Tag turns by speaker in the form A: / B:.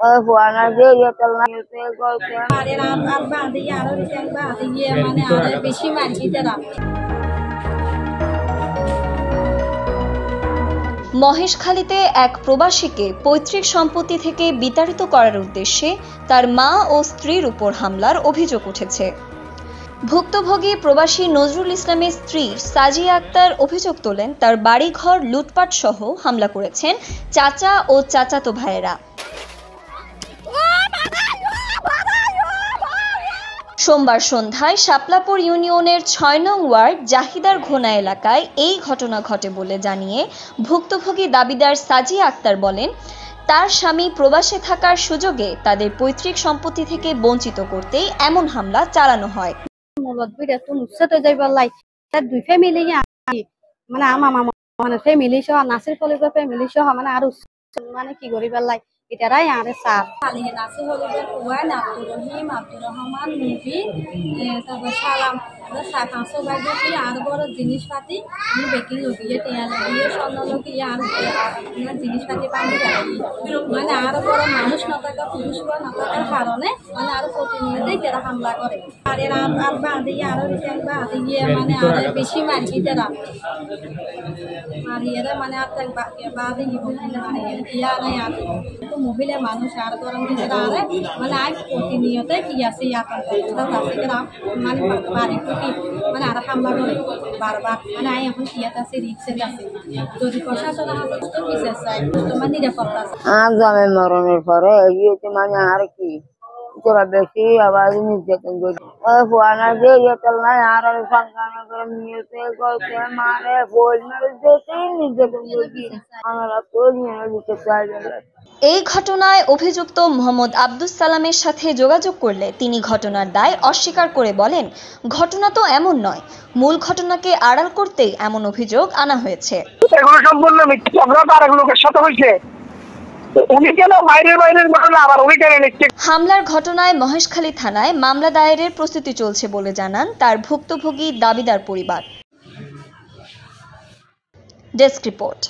A: মহেশখালীতে এক প্রবাসীকে পৈতৃক সম্পত্তি থেকে বিতাড়িত করার উদ্দেশ্যে তার মা ও স্ত্রীর উপর হামলার অভিযোগ উঠেছে। ভুক্তভোগী প্রবাসী নজরুল ইসলামের স্ত্রী সাজিয়া আক্তার অভিযোগ তোলেন, তার বাড়িঘর লুটপাট সহ হামলা করেছেন চাচা ও চাচাতো ভাইয়েরা। সোমবার সন্ধ্যায় শাপলাপুর ইউনিয়নের ৬ নং ওয়ার্ড জাহিদার ঘোনা এলাকায় এই ঘটনা ঘটে বলে জানিয়ে ভুক্তভোগী দাবিদার সাজিয়া আক্তার বলেন, তার স্বামী প্রবাসে থাকার সুযোগে তাদের পৈতৃক সম্পত্তি থেকে বঞ্চিত করতেই এমন হামলা চালানো হয়।
B: দুই ফ্যামিলি মানে আমার মামা মানে ফ্যামিলি সহ নাসির ফলিবের ফ্যামিলি সহ মানে আরো মানে কি করিবার লাই এটারাই আরে স্যার আলিয়ে নাসির ফলিবের ওয়ান আব্দুর রহিম আব্দুর রহমান মুবি তারপর সালাম সাত পাঁচশো বাইরে কি আর বড় জিনিসপাতি আমি বেকিং লগিয়ে টিয়া লাগিয়ে স্বর্ণ লগিয়ে আর জিনিসপাতি পানি মানে আরো বড় মানুষ না থাকা পুরুষ না থাকার কারণে মানে আরো প্রতিনিয়তই তারা হামলা করে আর এরা আর বাঁধিয়ে আরো বাঁধিয়ে মানে আরো বেশি মারি তারা মারিয়ে মানে আর বাঁধে ইয়া নাই আর মহিলা মানুষ আর গরম আরে মানে আজ প্রতিনিয়তই কি আছে মানে বাড়ি টুকি মানে আর হামলা করে বারবার মানে আই এখন কি আছে রিক্সে আছে যদি প্রশাসন আমাদের তো বিশেষ চাই তোমার নিরাপত্তা
C: আগামী মরণের পরে এগিয়েছে মানে আর কি তোরা বেশি আবার নির্যাতন করছে ফোয়ানা যে ইয়েতেল নাই আর সন্তান করে নিয়েছে করছে মারে বই মেরে যেতে নির্যাতন করছি আমরা তো নিয়ে দিতে চাই।
A: এই ঘটনায় অভিযুক্ত মোহাম্মদ আব্দুস সালামের সাথে যোগাযোগ করলে তিনি ঘটনার দায় অস্বীকার করে বলেন, ঘটনা তো এমন নয়, মূল ঘটনাকে আড়াল করতেই এমন অভিযোগ আনা হয়েছে।
D: এগুলো সম্পূর্ণ মিথ্যা অপরাধ আর লোকের সাথে হয়েছে।
A: হামলার ঘটনায় মহেশখালী থানায় মামলা দায়েরের প্রস্তুতি চলছে বলে জানান তার ভুক্তভোগী দাবিদার পরিবার। Desk report.